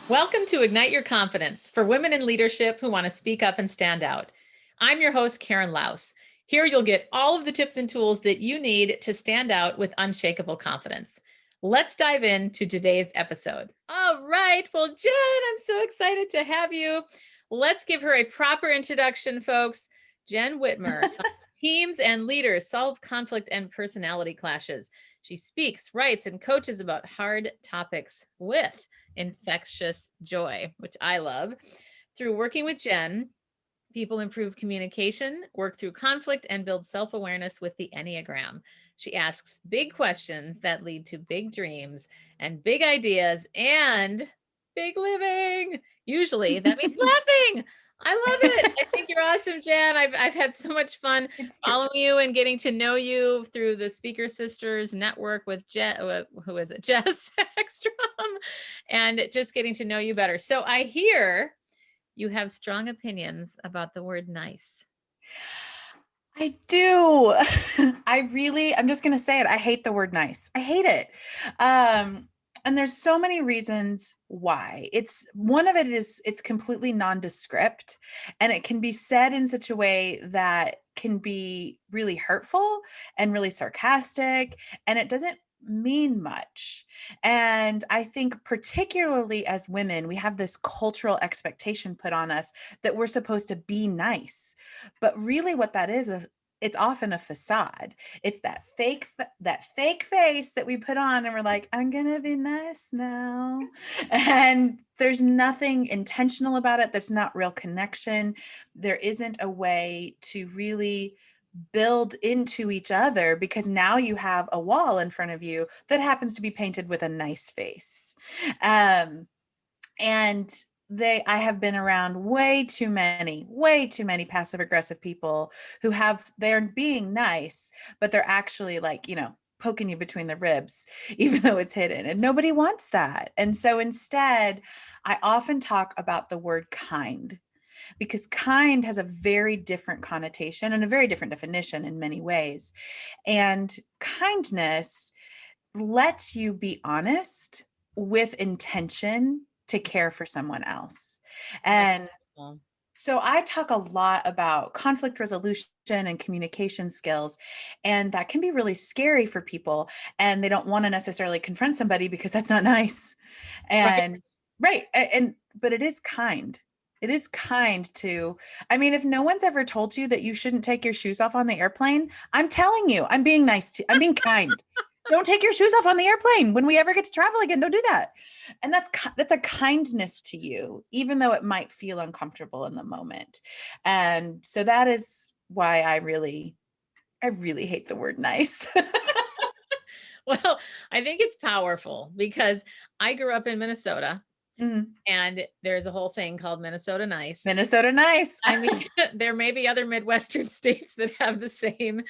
Welcome to Ignite Your Confidence for women in leadership who want to speak up and stand out. I'm your host, Karen Laus. Here you'll get all of the tips and tools that you need to stand out with unshakable confidence. Let's dive into today's episode. All right. Well, Jenn, I'm so excited to have you. Let's give her a proper introduction, folks. Jenn Whitmer helps teams and leaders solve conflict and personality clashes. She speaks, writes, and coaches about hard topics with infectious joy, which I love. Through working with Jenn, people improve communication, work through conflict, and build self-awareness with the Enneagram. She asks big questions that lead to big dreams and big ideas and big living. Usually that means laughing. I love it. I think you're awesome, Jen. I've had so much fun It's true. following you and getting to know you through the Speaker Sisters network with who is it? Jess Ekstrom, and just getting to know you better. So I hear you have strong opinions about the word nice. I do. I'm just going to say it. I hate the word nice. I hate it. And there's so many reasons why. One of it is it's completely nondescript, and it can be said in such a way that can be really hurtful and really sarcastic, and it doesn't mean much. And I think particularly as women, we have this cultural expectation put on us that we're supposed to be nice. But really what that is, it's often a facade. It's that fake face that we put on and we're like, I'm going to be nice now. And there's nothing intentional about it. There's not real connection. There isn't a way to really build into each other, because now you have a wall in front of you that happens to be painted with a nice face. And I have been around way too many passive aggressive people who they're being nice, but they're actually like, poking you between the ribs, even though it's hidden, and nobody wants that. And so instead, I often talk about the word kind, because kind has a very different connotation and a very different definition in many ways. And kindness lets you be honest with intention to care for someone else. And so I talk a lot about conflict resolution and communication skills, and that can be really scary for people, and they don't want to necessarily confront somebody because that's not nice. And right. But it is kind. It is kind to, if no one's ever told you that you shouldn't take your shoes off on the airplane, I'm telling you, I'm being being kind. Don't take your shoes off on the airplane. When we ever get to travel again, don't do that. And that's a kindness to you, even though it might feel uncomfortable in the moment. And so that is why I really hate the word nice. Well, I think it's powerful because I grew up in Minnesota. Mm-hmm. And there's a whole thing called Minnesota Nice. Minnesota Nice. I mean, there may be other Midwestern states that have the same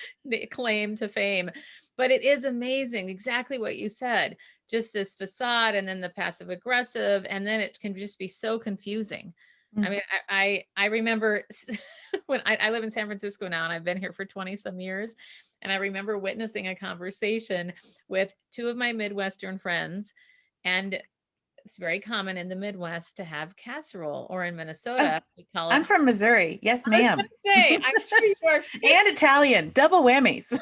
claim to fame, but it is amazing. Exactly what you said, just this facade and then the passive aggressive. And then it can just be so confusing. Mm-hmm. I mean, I remember when I live in San Francisco now, and I've been here for 20 some years. And I remember witnessing a conversation with two of my Midwestern friends, and it's very common in the Midwest to have casserole, or in Minnesota, we call it. I'm from Missouri. Yes, ma'am. I'm sure you are. And Italian, double whammies. I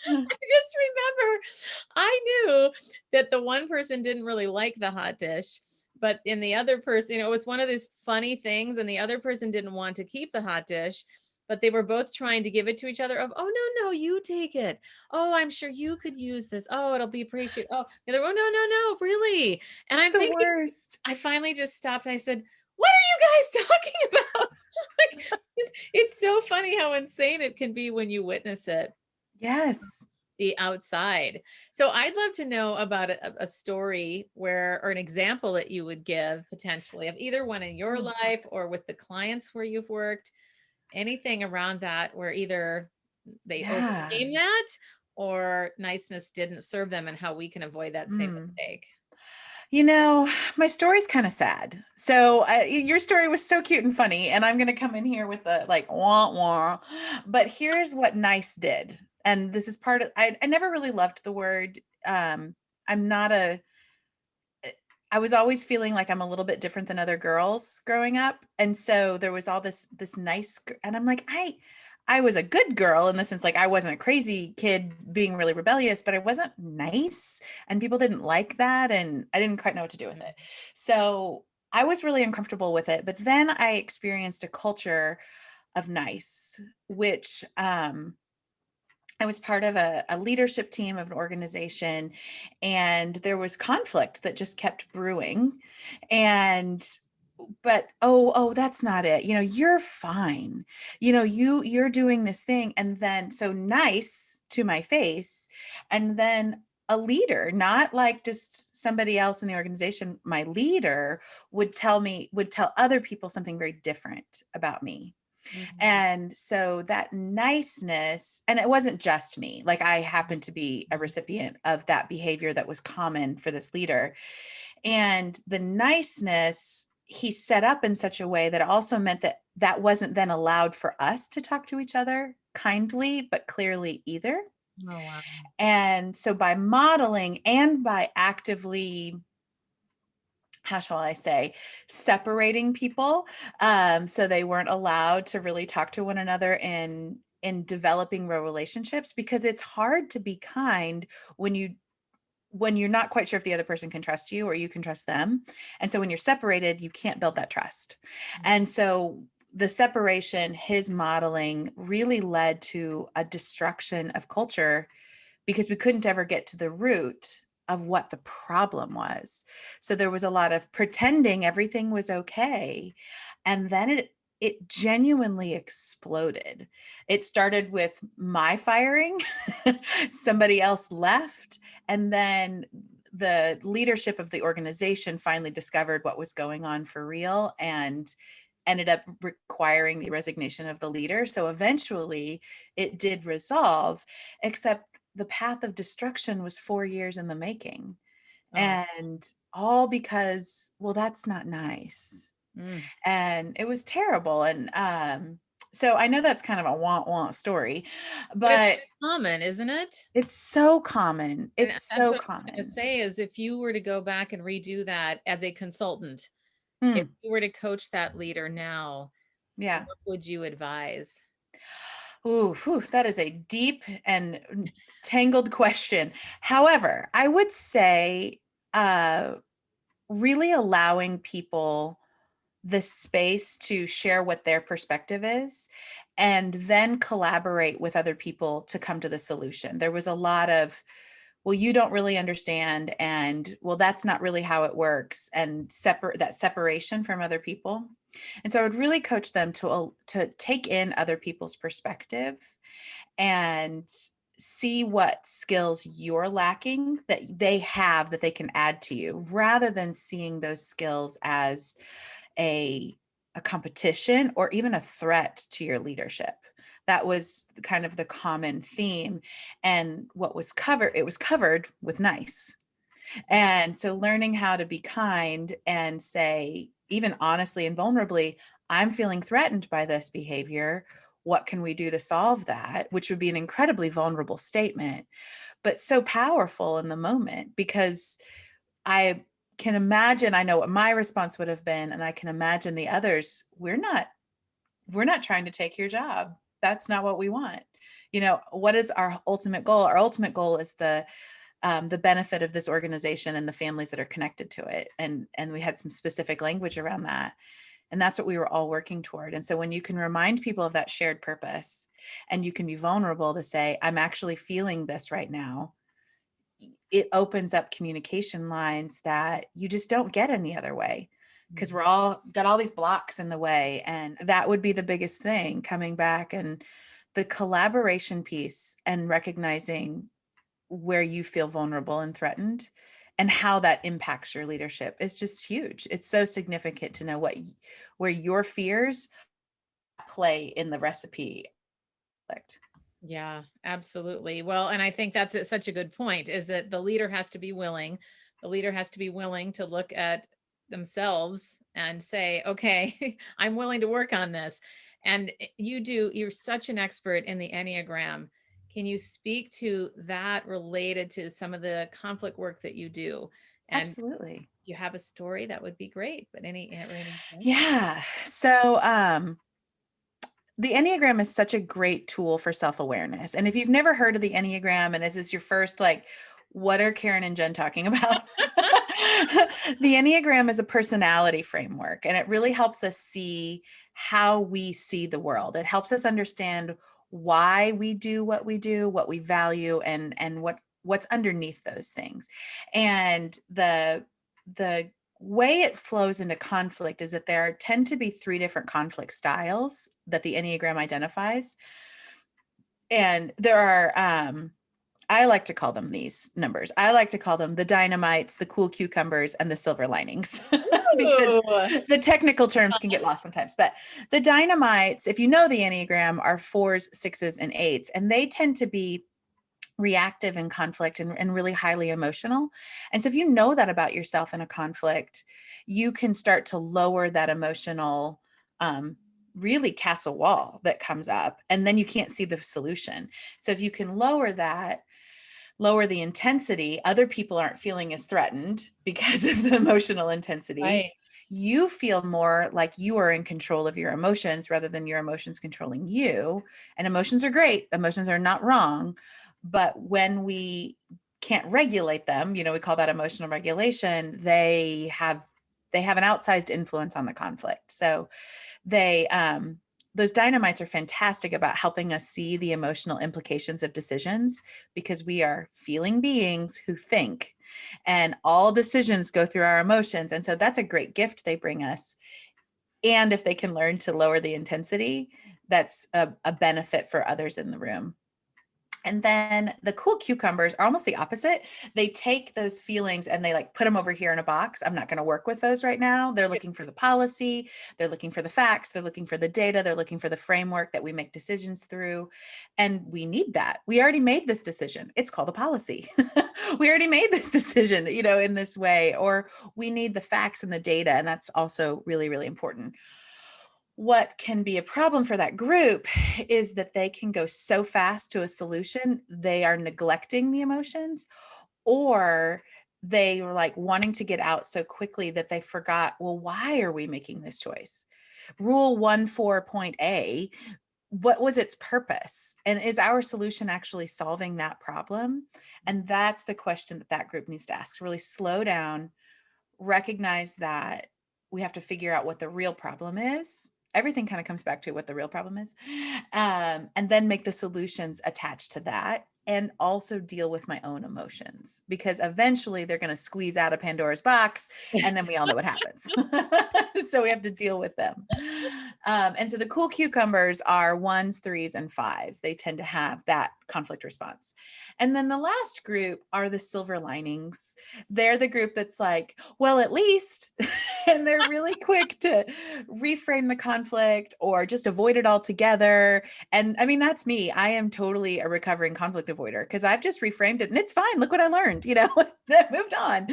just remember I knew that the one person didn't really like the hot dish, but in the other person, it was one of these funny things, and the other person didn't want to keep the hot dish, but they were both trying to give it to each other of, oh, no, you take it. Oh, I'm sure you could use this. Oh, it'll be appreciated. Oh, the other, oh, no, really. And I'm thinking, worst. I finally just stopped. I said, what are you guys talking about? Like, it's so funny how insane it can be when you witness it. Yes. The outside. So I'd love to know about a story or an example that you would give potentially of either one in your life or with the clients where you've worked. Anything around that where either they overcame that or niceness didn't serve them, and how we can avoid that same mistake. My story's kind of sad. So your story was so cute and funny, and I'm going to come in here with the wah, wah. But here's what nice did. And this is part of, I never really loved the word. I was always feeling like I'm a little bit different than other girls growing up. And so there was all this nice, and I'm like, I was a good girl in the sense, like I wasn't a crazy kid being really rebellious, but I wasn't nice and people didn't like that. And I didn't quite know what to do with it. So I was really uncomfortable with it. But then I experienced a culture of nice, which I was part of a leadership team of an organization, and there was conflict that just kept brewing. And but oh, that's not it. You're fine. You're doing this thing. And then so nice to my face. And then a leader, not like just somebody else in the organization, my leader would tell other people something very different about me. Mhm. And so that niceness, and it wasn't just me, like I happened to be a recipient of that behavior that was common for this leader. And the niceness he set up in such a way that also meant that that wasn't then allowed for us to talk to each other kindly, but clearly either. Oh, wow. And so by modeling and by actively, how shall I say, separating people, so they weren't allowed to really talk to one another in developing real relationships, because it's hard to be kind when you're not quite sure if the other person can trust you or you can trust them. And so when you're separated, you can't build that trust. And so the separation, his modeling, really led to a destruction of culture because we couldn't ever get to the root of what the problem was. So there was a lot of pretending everything was okay. And then it genuinely exploded. It started with my firing, somebody else left, and then the leadership of the organization finally discovered what was going on for real and ended up requiring the resignation of the leader. So eventually it did resolve, except the path of destruction was 4 years in the making. Oh. And all because, well, that's not nice. Mm. And it was terrible. And so I know that's kind of a want story, But it's but common, isn't it? it's so common. And It's that's so what I was gonna common. say is if you were to go back and redo that as a consultant, if Mm, you were to coach that leader now, yeah. what would you advise? Ooh, whew, that is a deep and tangled question. However, I would say uh, really allowing people the space to share what their perspective is and then collaborate with other people to come to the solution. There was a lot of, well, you don't really understand, and well, that's not really how it works, and that separation from other people. And so I would really coach them to take in other people's perspective and see what skills you're lacking that they have that they can add to you, rather than seeing those skills as a competition or even a threat to your leadership. That was kind of the common theme. And it was covered with nice. And so learning how to be kind and say, even honestly and vulnerably, I'm feeling threatened by this behavior. What can we do to solve that? Which would be an incredibly vulnerable statement, but so powerful in the moment, because I can imagine, I know what my response would have been, and I can imagine the others. We're not trying to take your job. That's not what we want. What is our ultimate goal? Our ultimate goal is the benefit of this organization and the families that are connected to it. And we had some specific language around that. And that's what we were all working toward. And so when you can remind people of that shared purpose and you can be vulnerable to say, I'm actually feeling this right now, it opens up communication lines that you just don't get any other way, because we're all got all these blocks in the way. And that would be the biggest thing, coming back and the collaboration piece and recognizing where you feel vulnerable and threatened and how that impacts your leadership is just huge. It's so significant to know where your fears play in the recipe. Yeah, absolutely. Well, and I think that's such a good point is that the leader has to be willing. The leader has to be willing to look at themselves and say, okay, I'm willing to work on this. And you're such an expert in the Enneagram. Can you speak to that related to some of the conflict work that you do and Absolutely. you have a story, that would be great. But any Yeah. So, the Enneagram is such a great tool for self-awareness. And if you've never heard of the Enneagram and this is your first, like, what are Karen and Jenn talking about? The Enneagram is a personality framework, and it really helps us see how we see the world. It helps us understand why we do, what we value, and what's underneath those things. And the way it flows into conflict is that there tend to be 3 different conflict styles that the Enneagram identifies. And there are, I like to call them these numbers. I like to call them the dynamites, the cool cucumbers, and the silver linings, because Ooh. the technical terms can get lost sometimes. But the dynamites, if you know the Enneagram, are 4s, 6s, and 8s, and they tend to be reactive in conflict and really highly emotional. And so if you know that about yourself in a conflict, you can start to lower that emotional, really castle wall that comes up, and then you can't see the solution. So if you can lower that, lower the intensity, other people aren't feeling as threatened because of the emotional intensity. Right. You feel more like you are in control of your emotions rather than your emotions controlling you. And emotions are great. Emotions are not wrong. But when we can't regulate them, we call that emotional regulation, they have an outsized influence on the conflict. So they those dynamites are fantastic about helping us see the emotional implications of decisions, because we are feeling beings who think, and all decisions go through our emotions. And so that's a great gift they bring us. And if they can learn to lower the intensity, that's a benefit for others in the room. And then the cool cucumbers are almost the opposite. They take those feelings and they, like, put them over here in a box. I'm not going to work with those right now. They're looking for the policy. They're looking for the facts. They're looking for the data. They're looking for the framework that we make decisions through. And we need that. We already made this decision. It's called a policy. We already made this decision, in this way, or we need the facts and the data. And that's also really, really important. What can be a problem for that group is that they can go so fast to a solution, they are neglecting the emotions, or they were, like, wanting to get out so quickly that they forgot, well, why are we making this choice? Rule 14.A, what was its purpose? And is our solution actually solving that problem? And that's the question that group needs to ask. Really slow down, recognize that we have to figure out what the real problem is. Everything kind of comes back to what the real problem is. And then make the solutions attached to that, and also deal with my own emotions, because eventually they're going to squeeze out of Pandora's box, and then we all know what happens. So we have to deal with them. And so the cool cucumbers are 1s, 3s, and 5s. They tend to have that conflict response. And then the last group are the silver linings. They're the group that's like, well, at least, and they're really quick to reframe the conflict or just avoid it altogether. And I mean, that's me. I am totally a recovering conflict avoider, because I've just reframed it and it's fine. Look what I learned, I moved on,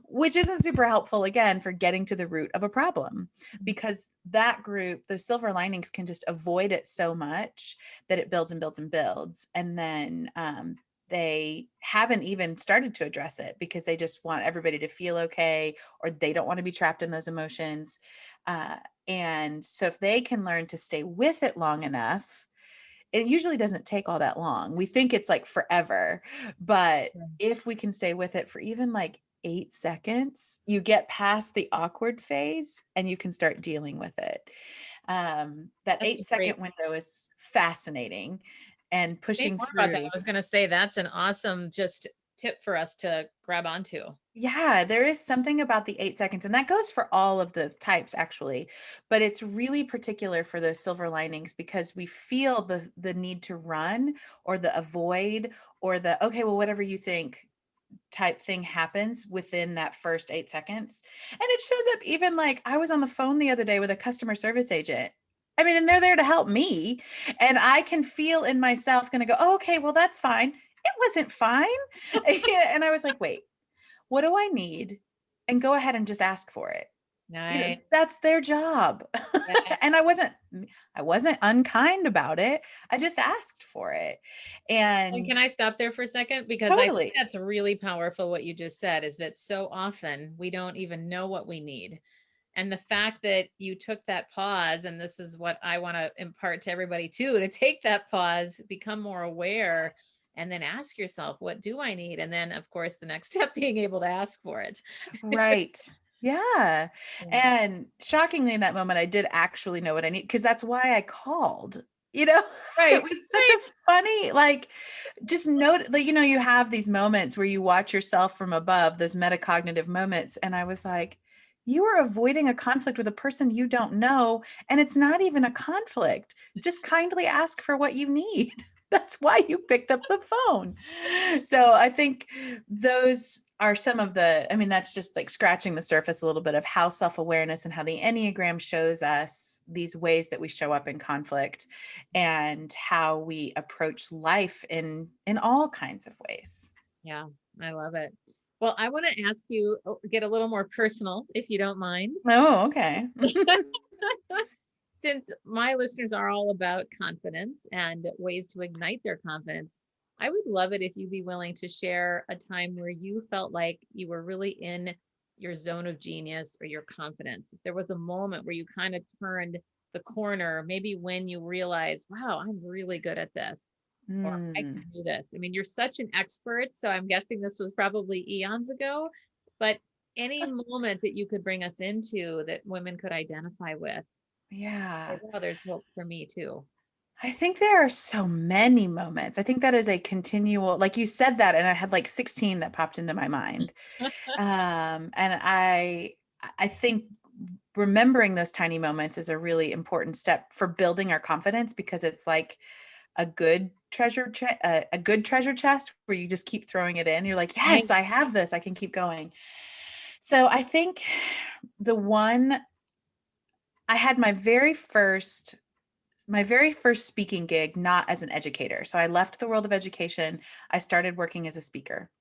which isn't super helpful, again, for getting to the root of a problem, because that group, the silver linings, can just avoid it so much that it builds and builds and builds. And then, they haven't even started to address it because they just want everybody to feel okay, or they don't want to be trapped in those emotions. And so if they can learn to stay with it long enough, it usually doesn't take all that long. We think it's like forever, but if we can stay with it for even like 8 seconds, you get past the awkward phase and you can start dealing with it. That That's a 8-second great window is fascinating, and Say pushing more about that. through. I was gonna say that's an awesome just tip for us to grab onto. Yeah, there is something about the 8 seconds, and that goes for all of the types, actually, but it's really particular for those silver linings, because we feel the need to run, or the avoid, or the, okay, well, whatever you think type thing happens within that first 8 seconds. And it shows up, even, like, I was on the phone the other day with a customer service agent. I mean, and they're there to help me, and I can feel in myself gonna go, "Oh, okay, well, that's fine." It wasn't fine. And I was like, "Wait, what do I need?" And go ahead and just ask for it. Nice. That's their job. Yeah. And I wasn't unkind about it. I just asked for it. And And can I stop there for a second? Because I think totally. that's really powerful what you just said, is that so often we don't even know what we need. And the fact that you took that pause, and this is what I want to impart to everybody too, to take that pause, become more aware, Yes. and then ask yourself, what do I need? And then, of course, the next step, being able to ask for it. Right. Yeah. Yeah. And shockingly in that moment, I did actually know what I need because that's why I called. You know, it Right. was such Right. a funny, like, just note like, you have these moments where you watch yourself from above, those metacognitive moments. And I was like, you are avoiding a conflict with a person you don't know. And it's not even a conflict. Just kindly ask for what you need. That's why you picked up the phone. So I think those are some of the, I mean, that's just like scratching the surface a little bit of how self-awareness and how the Enneagram shows us these ways that we show up in conflict and how we approach life in all kinds of ways. Yeah, I love it. Well, I want to ask you, get a little more personal, if you don't mind. Oh, okay. Since my listeners are all about confidence and ways to ignite their confidence, I would love it if you'd be willing to share a time where you felt like you were really in your zone of genius or your confidence. If there was a moment where you kind of turned the corner, maybe when you realized, wow, I'm really good at this, or I can Mm. do this. I mean, you're such an expert, so I'm guessing this was probably eons ago, but any moment that you could bring us into that women could identify with. Yeah. Wow, there's hope for me too. I think there are so many moments. I think that is a continual, like you said that, and I had like 16 that popped into my mind. And I think remembering those tiny moments is a really important step for building our confidence because it's like a good a good treasure chest where you just keep throwing it in. You're like, yes, Right. I have this. I can keep going. So I think the one I had my very first speaking gig not as an educator. So I left the world of education. I started working as a speaker.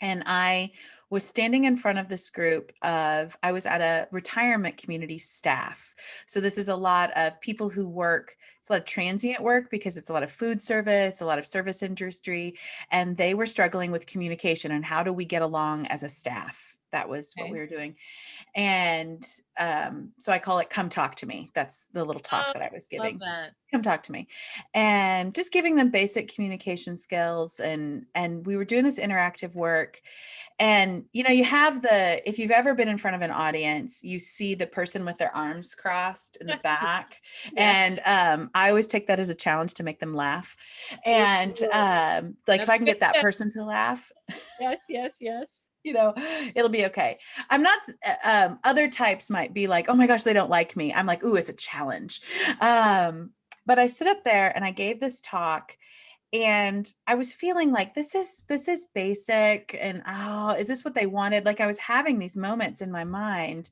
And I was standing in front of this group of, I was at a retirement community staff. So this is a lot of people who work, it's a lot of transient work because it's a lot of food service, a lot of service industry, and they were struggling with communication and how do we get along as a staff. That was what we Okay. were doing. And so I call it Come Talk to Me. That's the little talk Oh, that I was love giving. that. Come talk to me. And just giving them basic communication skills. And we were doing this interactive work. And you have if you've ever been in front of an audience, you see the person with their arms crossed in the back. Yes. And I always take that as a challenge to make them laugh. And like if That's I can good get that tip. person to laugh, Yes, yes, yes. it'll be okay. I'm not, other types might be like, oh my gosh, they don't like me. I'm like, ooh, it's a challenge. But I stood up there and I gave this talk and I was feeling like this is basic. And oh, is this what they wanted? Like I was having these moments in my mind.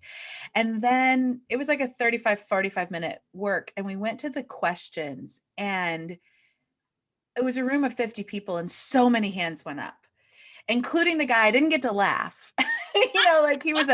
And then it was like a 45 minute work. And we went to the questions and it was a room of 50 people and so many hands went up including the guy I didn't get to laugh. Like he was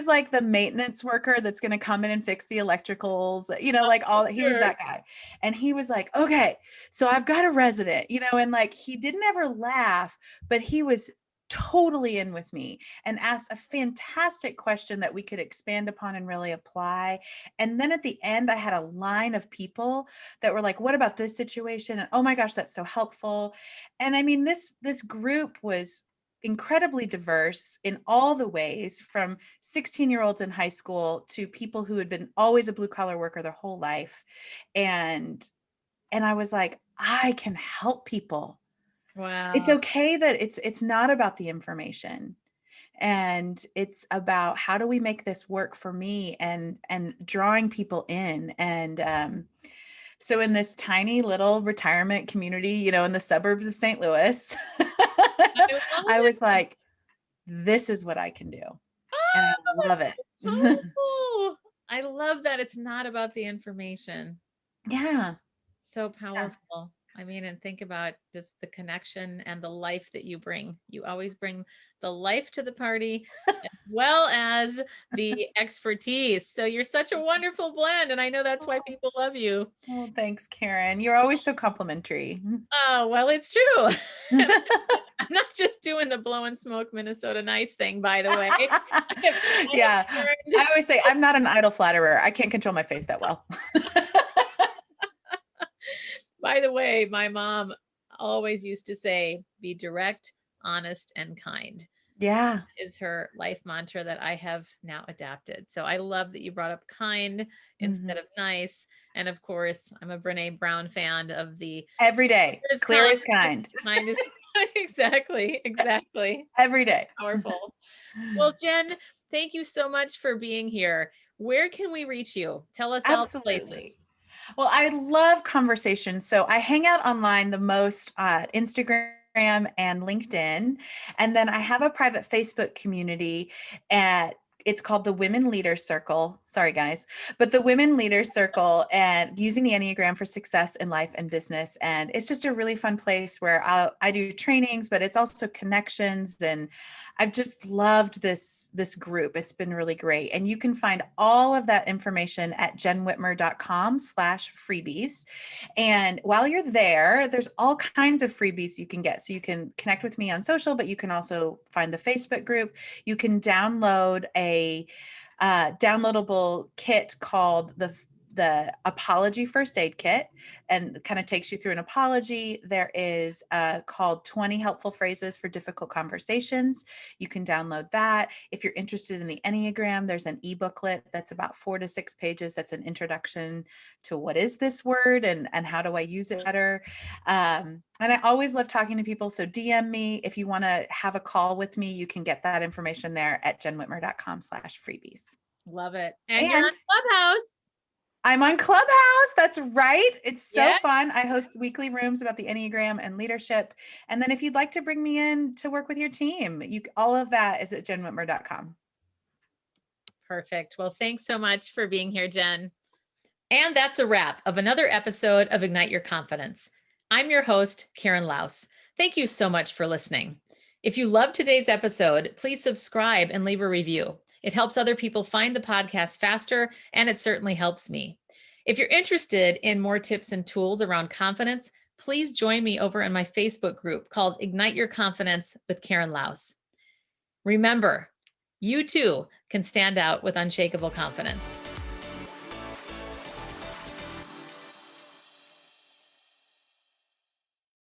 like the maintenance worker that's going to come in and fix the electricals, like he was Sure. that guy. And he was like, okay, so I've got a resident, and like he didn't ever laugh, but he was totally in with me and asked a fantastic question that we could expand upon and really apply. And then at the end, I had a line of people that were like, what about this situation? And oh my gosh, that's so helpful. And I mean, this group was incredibly diverse in all the ways, from 16-year-olds in high school to people who had been always a blue collar worker their whole life. And I was like, I can help people. It's Wow. okay that it's not about the information, and it's about how do we make this work for me, and drawing people in. And so in this tiny little retirement community, in the suburbs of St. Louis, I love I it. was like, this is what I can do. And I Oh, love it. powerful. I love that it's not about the information. Yeah. So Yeah. powerful. I mean, and think about just the connection and the life that you bring. You always bring the life to the party as well as the expertise. So you're such a wonderful blend. And I know that's why people love you. Oh, thanks, Karen. You're always so complimentary. Oh, well, it's true. I'm not just doing the blowing smoke Minnesota nice thing, by the way. Yeah. learned- I always say I'm not an idle flatterer. I can't control my face that well. By the way, my mom always used to say, be direct, honest, and kind. Yeah. Is her life mantra that I have now adapted. So I love that you brought up kind instead of nice. And of course, I'm a Brene Brown fan of the Every day. is Clear kind, is kind. kind is exactly. Every day. Powerful. Well, Jenn, thank you so much for being here. Where can we reach you? Tell us all the places. Absolutely. Well, I love conversation. So I hang out online the most at Instagram and LinkedIn. And then I have a private Facebook community at it's called the Women Leaders Circle. Sorry, guys, but the Women Leaders Circle and using the Enneagram for success in life and business. And it's just a really fun place where I do trainings, but it's also connections. And I've just loved this group. It's been really great. And you can find all of that information at jennwhitmer.com/freebies. And while you're there, there's all kinds of freebies you can get. So you can connect with me on social, but you can also find the Facebook group. You can download a downloadable kit called the apology first aid kit, and kind of takes you through an apology. There is called 20 helpful phrases for difficult conversations. You can download that. If you're interested in the Enneagram, there's an e-booklet that's about 4 to 6 pages. That's an introduction to what is this word and how do I use it better. And I always love talking to people. So DM me if you want to have a call with me. You can get that information there at jennwhitmer.com/freebies. Love it. And you're on And Clubhouse. I'm on Clubhouse. That's right. It's so Yeah. fun. I host weekly rooms about the Enneagram and leadership. And then if you'd like to bring me in to work with your team, all of that is at jennwhitmer.com. Perfect. Well, thanks so much for being here, Jenn. And that's a wrap of another episode of Ignite Your Confidence. I'm your host, Karen Laus. Thank you so much for listening. If you loved today's episode, please subscribe and leave a review. It helps other people find the podcast faster, and it certainly helps me. If you're interested in more tips and tools around confidence, please join me over in my Facebook group called Ignite Your Confidence with Karen Laus. Remember, you too can stand out with unshakable confidence.